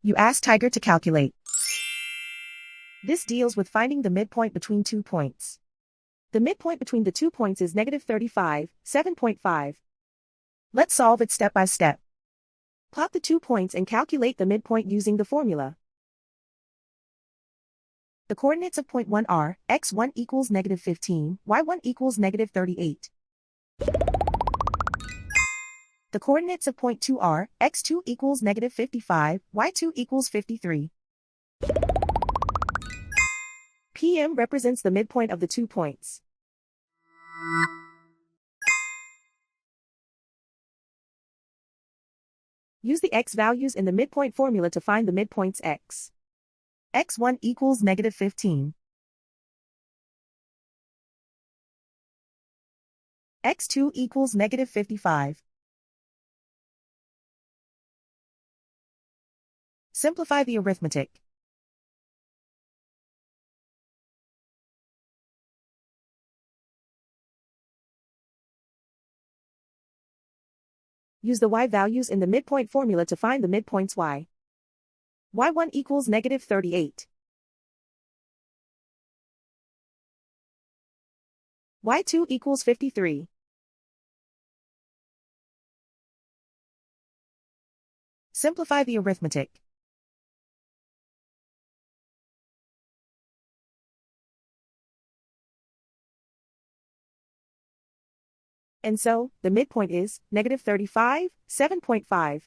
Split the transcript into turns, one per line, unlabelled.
You ask Tiger to calculate. This deals with finding the midpoint between 2 points. The midpoint between the 2 points is -35, 7.5. Let's solve it step by step. Plot the 2 points and calculate the midpoint using the formula. The coordinates of point 1 are, x1 equals -15, y1 equals -38. The coordinates of point 2 are, x2 equals -55, y2 equals 53. PM represents the midpoint of the 2 points. Use the x values in the midpoint formula to find the midpoints x. x1 equals -15. x2 equals -55. Simplify the arithmetic. Use the y values in the midpoint formula to find the midpoints y. y1 equals -38. y2 equals 53. Simplify the arithmetic. And so, the midpoint is -35, 7.5.